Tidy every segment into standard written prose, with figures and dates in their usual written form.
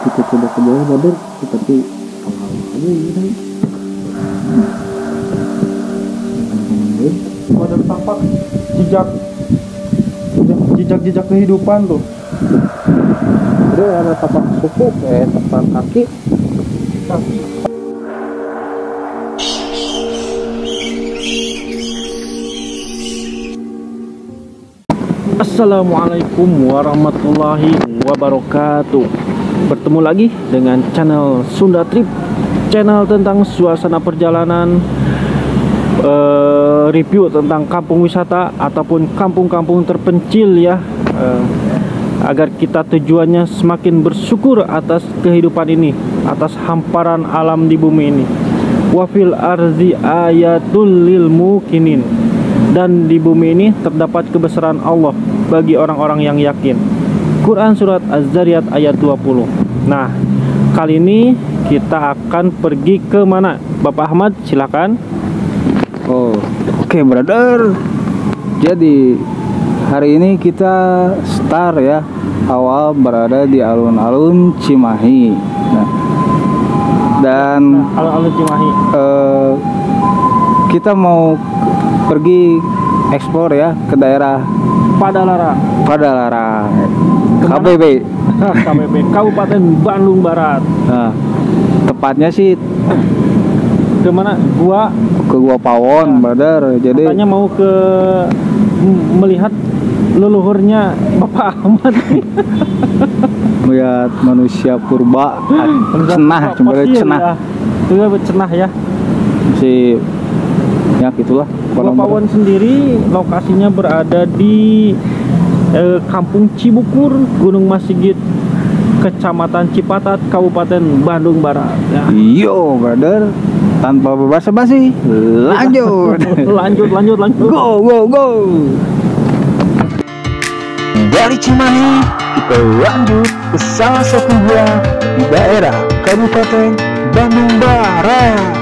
kita coba ke bawah brother, tapi awal aja gitu. Ada tampak jejak kehidupan tuh. Ada tapak kuku, tapak kaki. Assalamualaikum warahmatullahi wabarakatuh. Bertemu lagi dengan channel Sunda Trip, channel tentang suasana perjalanan, review tentang kampung wisata ataupun kampung-kampung terpencil ya, agar kita tujuannya semakin bersyukur atas kehidupan ini, atas hamparan alam di bumi ini. Wafil arzi ayatul lil mukinin, dan di bumi ini terdapat kebesaran Allah bagi orang-orang yang yakin. Quran surat Az-Zariyat ayat 20. Nah, kali ini kita akan pergi ke mana? Bapak Ahmad, silakan. Oke brother. Jadi hari ini kita start ya, awal berada di alun-alun Cimahi. Nah, dan alun-alun Cimahi. Kita mau pergi eksplor ya ke daerah Padalarang, KBB, Kabupaten Bandung Barat. Nah, tepatnya sih ke mana? ke Gua Pawon, brother. Jadi katanya mau ke melihat leluhurnya Bapak Ahmad. melihat manusia purba, cenah, cenah ya. Si ya gitulah. Gua Pawon sendiri lokasinya berada di Kampung Cibukur, Gunung Masigit, Kecamatan Cipatat, Kabupaten Bandung Barat ya. Yo brother, tanpa basa-basi lanjut. lanjut Go. Dari Cimahi kita lanjut ke salah satu gua di daerah Kabupaten Bandung Barat.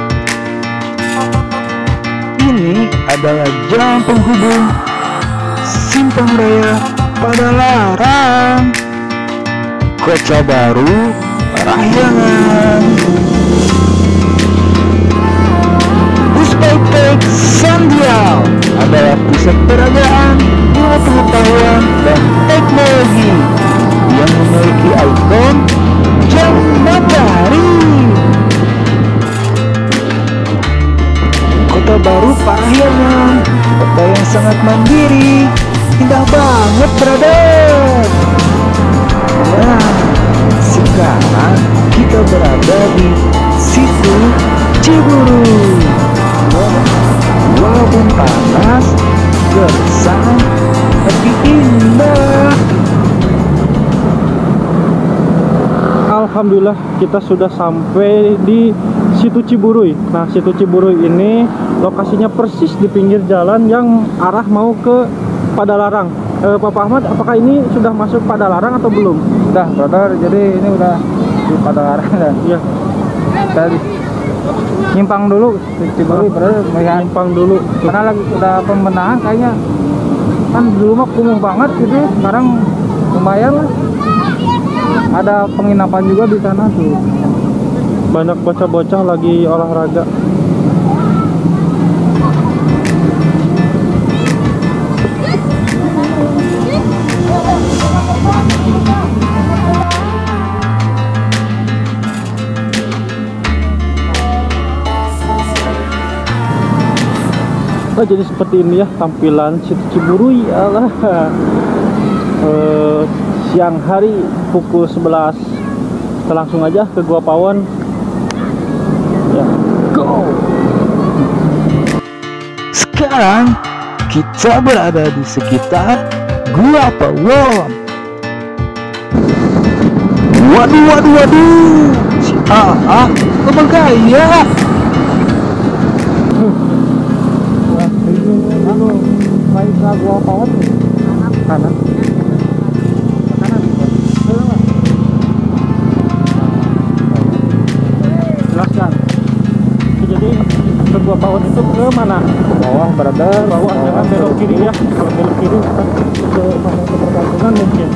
Ini adalah jalan penghubung Simpang Raya Padalarang, Kota Baru, Parahyangan. Puspaitek Sandial adalah pusat peragaan ilmu pengetahuan dan teknologi yang memiliki ikon jam matahari. Kota Baru Parahyangan, kota yang sangat mandiri, indah banget brother. Nah, sekarang kita berada di situ Ciburu. Walaupun panas, gersang, tapi indah. Alhamdulillah kita sudah sampai di Situ Ciburuy. Nah, Situ Ciburuy ini lokasinya persis di pinggir jalan yang arah mau ke Padalarang. Bapak Ahmad, apakah ini sudah masuk Padalarang atau belum? Udah brother, jadi ini udah di Padalarang dah. Iya. Tadi nyimpang dulu Ciburuy brother, Nyimpang dulu. karena lagi udah pembenahan kayaknya. Kan dulu mah kumuh banget gitu, sekarang lumayan lah. Ada penginapan juga di sana tuh. Banyak bocah-bocah lagi olahraga. Jadi seperti ini ya tampilan Situ Ciburuy. Alah. Siang hari pukul 11. Kita langsung aja ke Gua Pawon ya. Go. Sekarang kita berada di sekitar Gua Pawon. Waduh, si AA kebagaya. Baik ke Gua Pawon kanan. Jelaskan. Jadi ke Gua Pawon itu ke mana? Bawah brother, Bawah, jangan belok kiri ya. Kalau belok kiri kita ke perkampungan mungkin.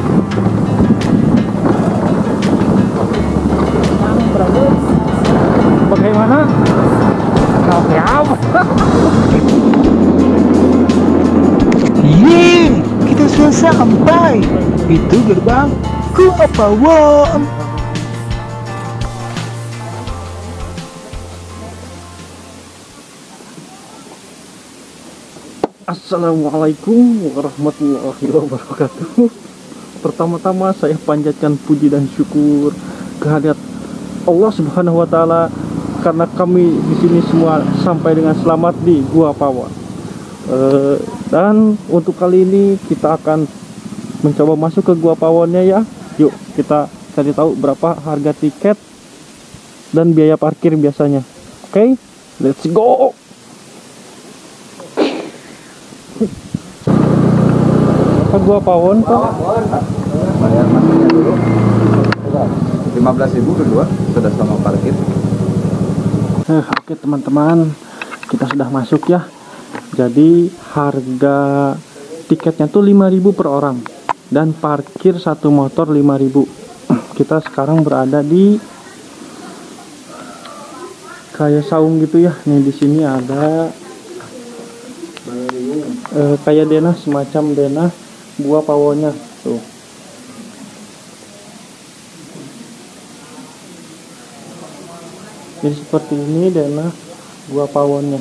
sampai. Itu gerbang Gua Pawon. Assalamualaikum warahmatullahi wabarakatuh. Pertama-tama saya panjatkan puji dan syukur kehadirat Allah Subhanahu wa taala karena kami di sini semua sampai dengan selamat di Gua Pawon. Dan untuk kali ini kita akan mencoba masuk ke Gua Pawonnya ya. Yuk kita cari tahu berapa harga tiket dan biaya parkir biasanya. Oke, let's go. Gua Pawon kok Bayar masuknya dulu 15.000 kedua sudah sama parkir. Oke teman-teman, kita sudah masuk ya. Jadi harga tiketnya tuh 5.000 per orang dan parkir satu motor 5.000. Kita sekarang berada di kayak saung gitu ya. Nih di sini ada kayak denah, semacam denah Gua Pawonnya tuh. Jadi seperti ini denah Gua Pawonnya.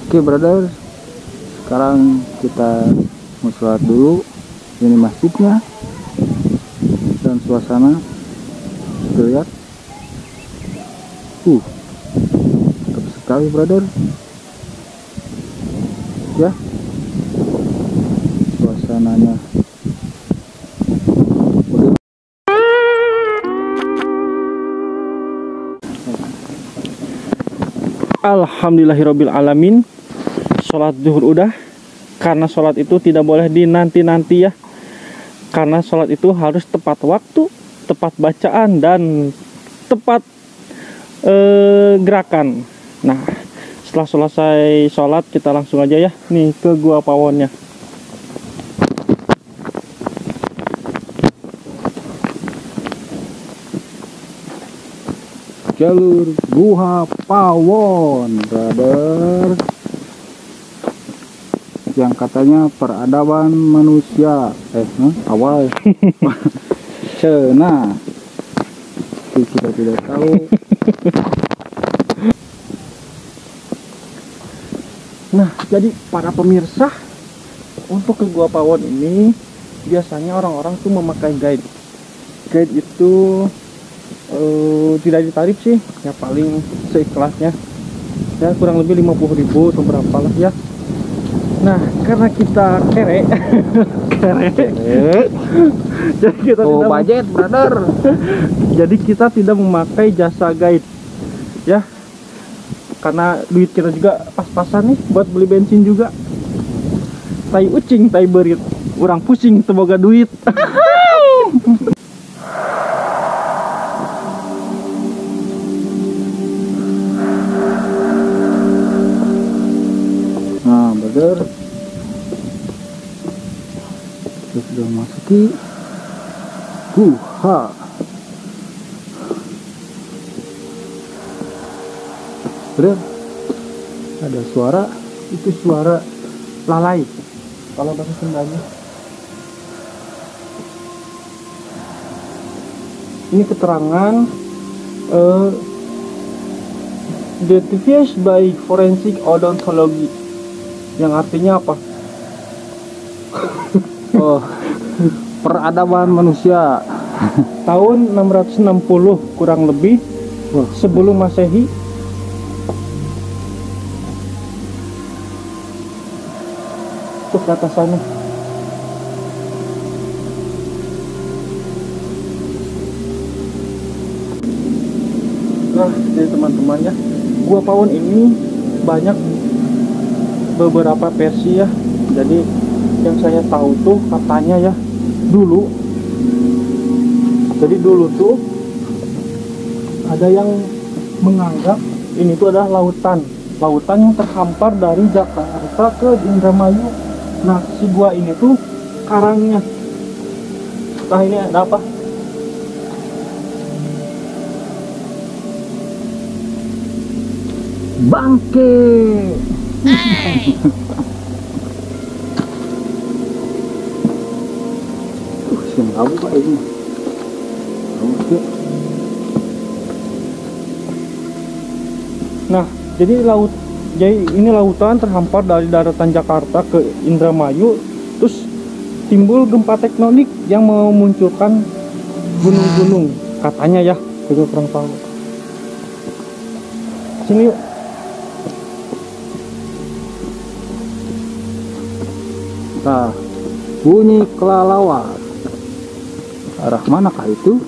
Oke brother, sekarang kita mau sholat dulu. Ini masjidnya dan suasana terlihat sekali brother ya, suasananya. Alhamdulillahirabbil alamin. Sholat zuhur udah. Karena sholat itu tidak boleh dinanti-nanti ya, karena sholat itu harus tepat waktu, tepat bacaan, dan tepat gerakan. Nah, setelah selesai sholat kita langsung aja ya nih ke Gua Pawonnya. Jalur Gua Pawon brother, yang katanya peradaban manusia awal cena kita tidak tahu. Nah, jadi para pemirsa, untuk ke Gua Pawon ini biasanya orang-orang tuh memakai guide. Guide itu tidak ditarif sih, ya paling seikhlasnya. Ya kurang lebih 50.000 atau berapa lah ya. Nah, karena kita kere, jadi kita tidak budget brother. Jadi kita tidak memakai jasa guide, ya. Karena duit kita juga pas-pasan nih buat beli bensin juga. Tai ucing, tai berit, orang pusing temoga duit. Nah brother, kita sudah masuki Gua. Brother, ada suara, itu suara lalai kalau bahasa Sundanya. Ini keterangan deviation by forensic odontology, yang artinya apa? Oh, peradaban manusia Tahun 660 kurang lebih sebelum Masehi. Tuh ke atas sana. Nah, jadi teman-teman ya, Gua Pawon ini banyak beberapa versi ya. Jadi yang saya tahu tuh katanya ya, dulu tuh ada yang menganggap ini tuh adalah lautan yang terhampar dari Jakarta ke Indramayu. Nah, si gua ini tuh karangnya. Nah, ini ada apa? bangke. Siang kamu Pak ini. Oke. Nah, jadi ini lautan terhampar dari daratan Jakarta ke Indramayu, terus timbul gempa tektonik yang memunculkan gunung-gunung katanya ya, kita kurang tahu. Sini yuk. Nah, bunyi kelelawar. Arah manakah itu?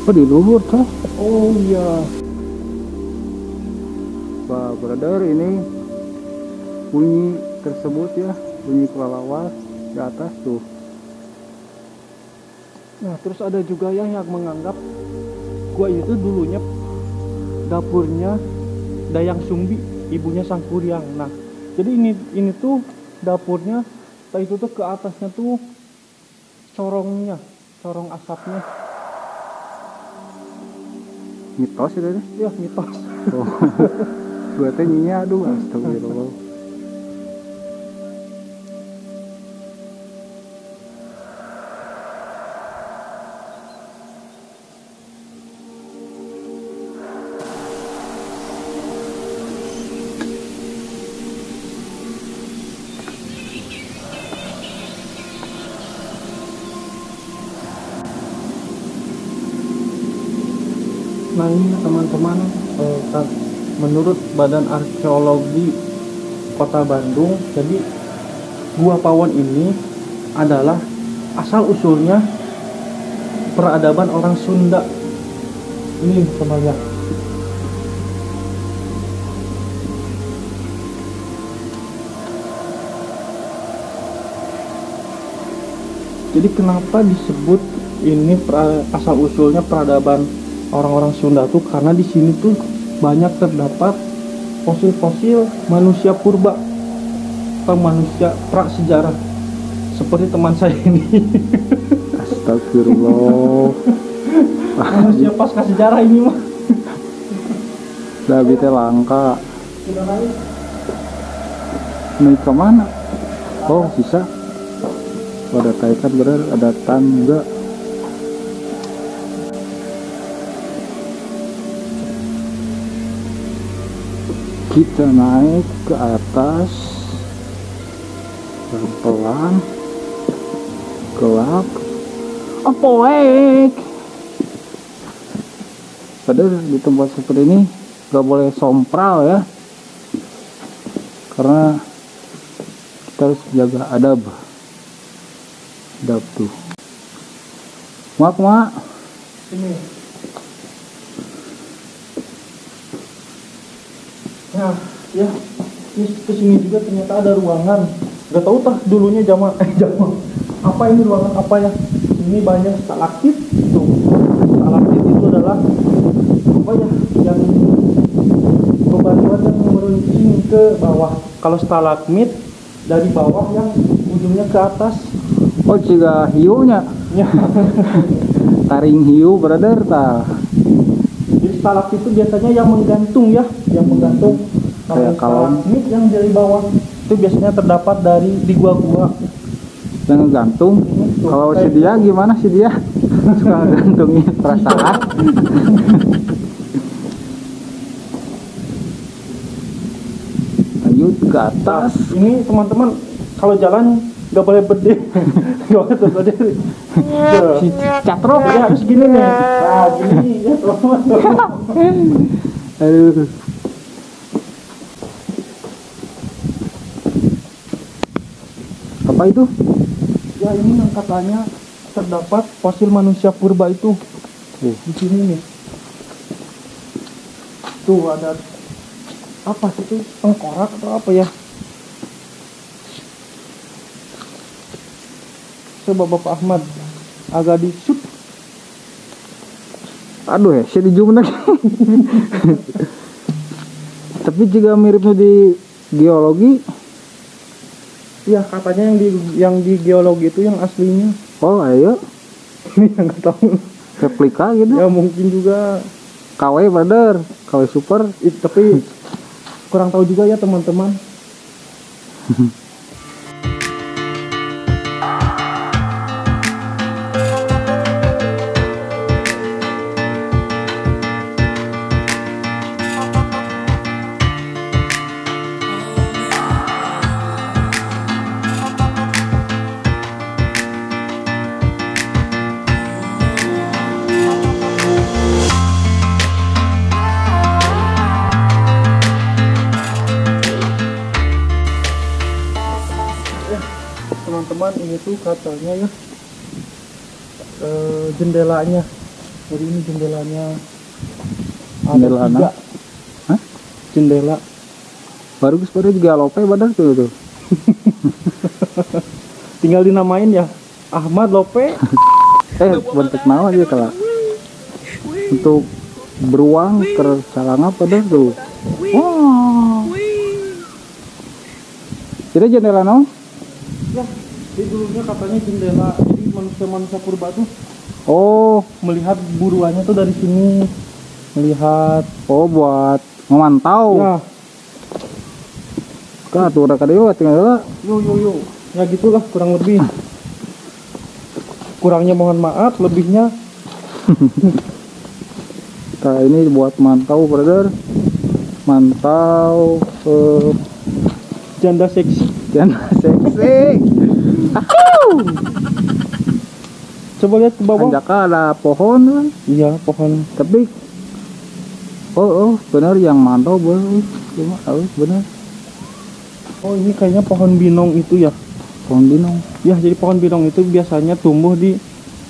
Oh, di luhur tuh. Oh iya. Wah, brother, ini bunyi tersebut ya, bunyi kelelawar di atas tuh. Nah, terus ada juga yang menganggap gua itu dulunya dapurnya Dayang Sumbi, ibunya Sangkuriang. Nah, jadi ini tuh dapurnya, itu tuh ke atasnya tuh corongnya, corong asapnya. Mitos itu deh. Ya, mitos. Oh. Gua teh nyinya, aduh, astagfirullah. Nah ini teman-teman, menurut Badan Arkeologi Kota Bandung, jadi Gua Pawon ini adalah asal usulnya peradaban orang Sunda. Ini coba lihat. Jadi kenapa disebut ini asal usulnya peradaban orang-orang Sunda tuh karena di sini tuh banyak terdapat fosil-fosil manusia purba atau manusia prasejarah seperti teman saya ini. Astagfirullah. Manusia pasca sejarah ini mah. Dabi teh langka. Ini kemana? Oh, bisa. Ada taikat bener, ada tangga. Kita naik ke atas pelan-pelan, gelap, apoek. Padahal di tempat seperti ini gak boleh sompral ya, karena kita harus jaga adab tuh. Mak Sini. Nah, ya, ini kesini juga ternyata ada ruangan. Gak tahu tah dulunya zaman apa ini ruangan apa ya? Ini banyak stalaktit. Tuh, stalaktit itu adalah apa ya? Yang bebatuan yang meruncing ke bawah. Kalau stalagmit dari bawah yang ujungnya ke atas. oh ciga hiunya, Ya. taring hiu brother tah. Jadi stalaktit itu biasanya yang menggantung ya, yang menggantung. Kayak kalong. Stalagmit yang dari bawah itu biasanya terdapat di gua-gua. Yang gantung. Kalau si dia gimana si dia? Suka gantungin perasaan. Lanjut ke atas. Ini teman-teman kalau jalan nggak boleh berdiri, nggak boleh berdiri. Si catrok. Jadi harus gini nih. Nah, gini ya teman-teman. Aduh. Apa itu? Ya ini yang katanya terdapat fosil manusia purba itu. Di sini nih. Tuh ada apa sih itu? Tengkorak atau apa ya? Coba Bapak Ahmad agak di shoot. Aduh ya, saya dijum lagi. Tapi juga miripnya di geologi. Ya katanya yang di geologi itu yang aslinya. Oh ayo. Ini yang nggak tahu. replika gitu. Ya mungkin juga KW brother, KW super. tapi kurang tahu juga ya teman-teman. Teman-teman, ini tuh katanya ya jendelanya. Jadi ini jendelanya ada Jendela 3. anak. Hah? Jendela. Baru juga lope badar tuh. Tinggal dinamain ya, Ahmad Lope. Bentuk naon aja kalau untuk beruang ke salanga badar tuh. Oh. Jadi jendela naon? Ya, jadi dulunya katanya jendela. Jadi manusia-manusia purba tuh Oh, melihat buruannya tuh dari sini. Melihat. oh buat memantau. Ya, Kah tuh udah kadeu tinggal yo. Ya gitulah kurang lebih. Kurangnya mohon maaf, lebihnya Nah, ini buat mantau brother. Mantau janda seksi. jana seksi. Coba lihat ke bawah. Anjaka ada pohon kan, Iya, pohon. tapi oh benar yang mantau bener. Cuma bener Oh, ini kayaknya pohon binong itu ya. pohon binong. Ya, jadi pohon binong itu biasanya tumbuh di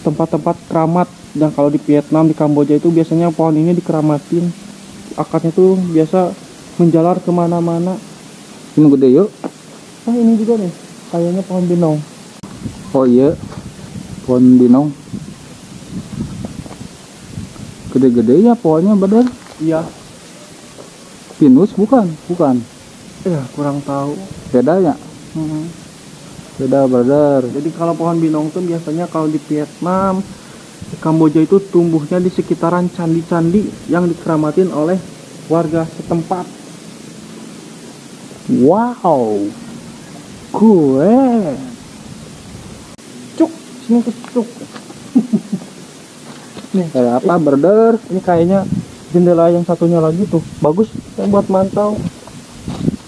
tempat-tempat keramat. Dan kalau di Vietnam, di Kamboja itu biasanya pohon ini dikeramatin. Akarnya tuh biasa menjalar kemana-mana. Ini gede yuk. Nah, ini juga nih, kayaknya pohon binong. Oh iya, pohon binong. Gede-gede ya pohonnya bener. Iya. Pinus bukan? Bukan. Ya, kurang tahu. Beda ya? Beda brother. Jadi kalau pohon binong tuh biasanya kalau di Vietnam, di Kamboja itu tumbuhnya di sekitaran candi-candi yang dikeramatin oleh warga setempat. Wow. Keren. Cuk, sini ke cuk. Nih, Kayak apa brother? ini kayaknya jendela yang satunya lagi tuh bagus yang buat mantau.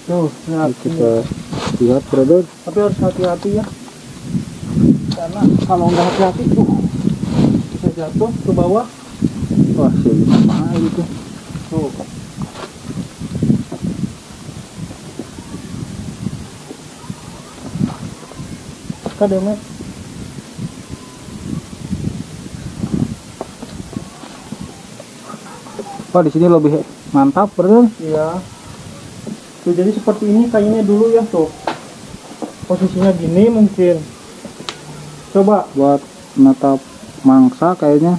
Tuh, lihat. Kita lihat brother. Tapi harus hati-hati ya, karena kalau nggak hati-hati bisa jatuh ke bawah. Wah sih apa gitu. Tuh. Kademet. Wah di sini lebih mantap brother. Iya. Tuh, jadi seperti ini kayaknya dulu ya tuh. Posisinya gini mungkin. Coba. Buat menatap mangsa kayaknya.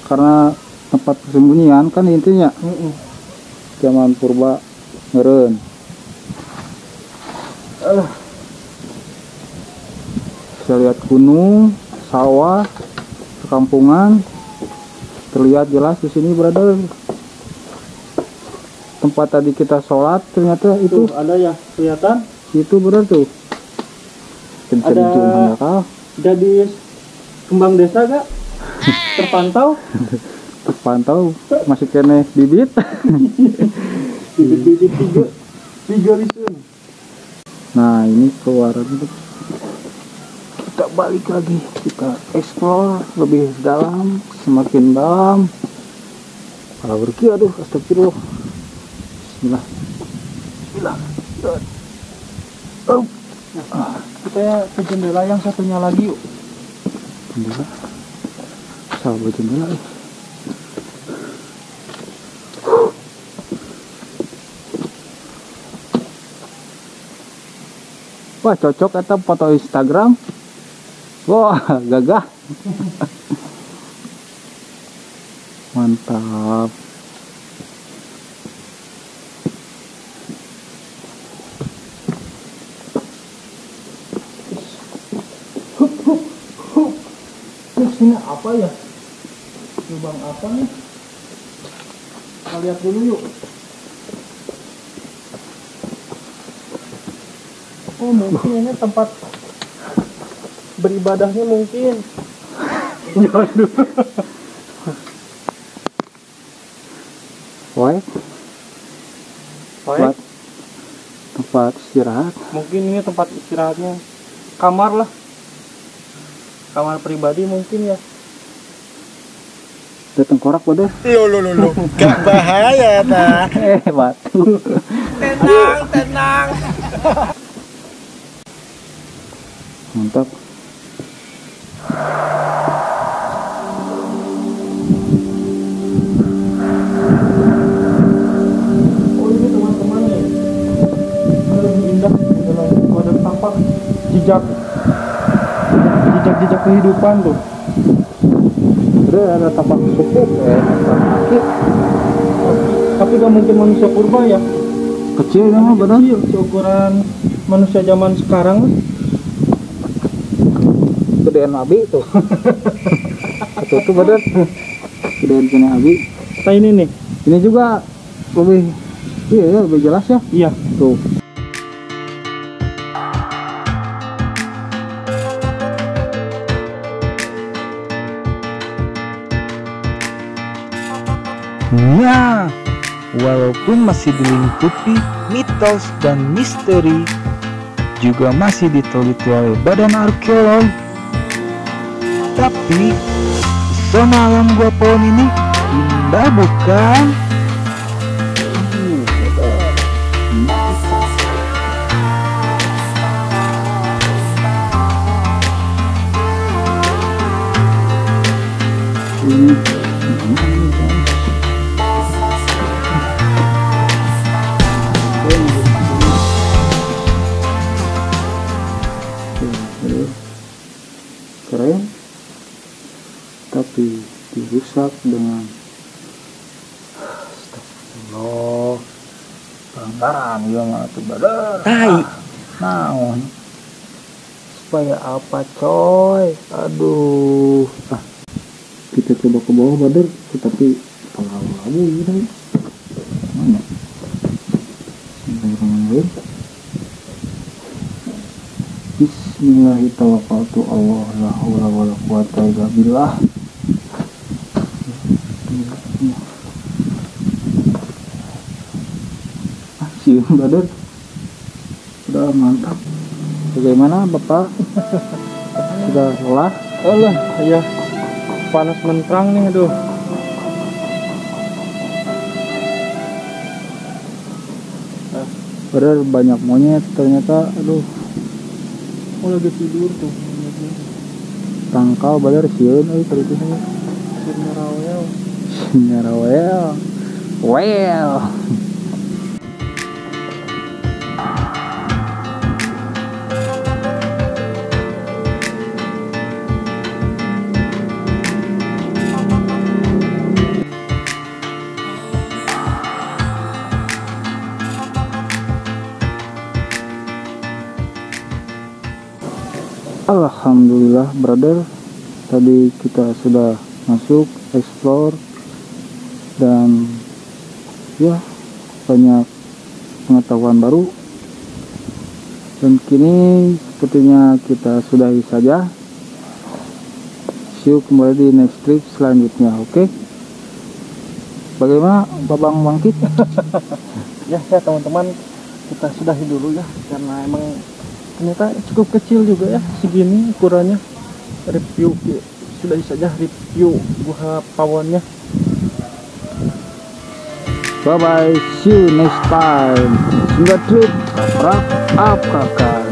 Karena tempat persembunyian kan intinya. Zaman purba meureun. Bisa lihat gunung, sawah, perkampungan. Terlihat jelas di sini brother. Tempat tadi kita sholat ternyata itu Tuh, ada ya kelihatan. itu brother tuh. Ada gadis kembang desa gak? Terpantau? terpantau masih kene bibit. Bibit-bibit tiga risun. Nah ini keluaran itu. Kita balik lagi, kita explore lebih dalam, semakin dalam. Kalau berki, aduh, astagfirullah. Bismillah. Bismillah. Oh. Kita ke jendela yang satunya lagi yuk. Jendela. Sahabat jendela. Wah cocok atau foto Instagram. Wah gagah. Mantap. Terus ini apa ya? lubang apa nih? Kita lihat dulu yuk. Oh, mungkin ini tempat beribadahnya mungkin. Jangan dulu. Woi. Tempat istirahat. Mungkin ini tempat istirahatnya. Kamar lah. Kamar pribadi mungkin ya. Ada tengkorak pada. Lo, gak bahaya nah. Batu. Tenang. Mantap. Oh, ini teman-teman nih. Lebih indah dalam tampak jejak kehidupan tuh. Udah ada tapak suku, kaki. Tapi gak mungkin manusia purba ya. Kecil ya mah benar. Kecil, seukuran manusia zaman sekarang. Gedean abi tuh. Itu tuh bener. Gedean kena abi. Nah ini nih. Ini juga lebih, iya lebih jelas ya. Iya. Tuh. Nah, walaupun masih dilingkupi mitos dan misteri, juga masih diteliti oleh badan arkeolog, tapi pesona alam Gua Pohon ini indah bukan? Keren, tapi dirusak dengan astagfirullah, pelanggaran ya nggak tuh badar. Tai. Naon supaya apa coy, aduh. Kita coba ke bawah badar, tetapi pengalaman ini mana? Bismillahirrahmanirrahim. Bismillahirrahmanirrahim. Allah la haula wala quwata illa billah. Siun badar. Sudah mantap. Bagaimana Bapak? Sudah lelah? Allah, ya. Panas menterang nih, aduh. Badar banyak monyet ternyata, aduh. Oh, lagi tidur tuh. Tangkal badar sieun euy terus nya. Sinyarawel. Sinyarawel. Well. Alhamdulillah brother, tadi kita sudah masuk explore dan ya banyak pengetahuan baru, dan kini sepertinya kita sudahi saja. See you kembali di next trip selanjutnya, oke? Bagaimana Babang Bangkit? Ya teman-teman, kita sudahi dulu ya, karena emang ternyata cukup kecil juga ya, segini ukurannya. Review sudah saja review Gua Pawonnya. Bye bye, see you next time. Singgah trip, wrap up kakak.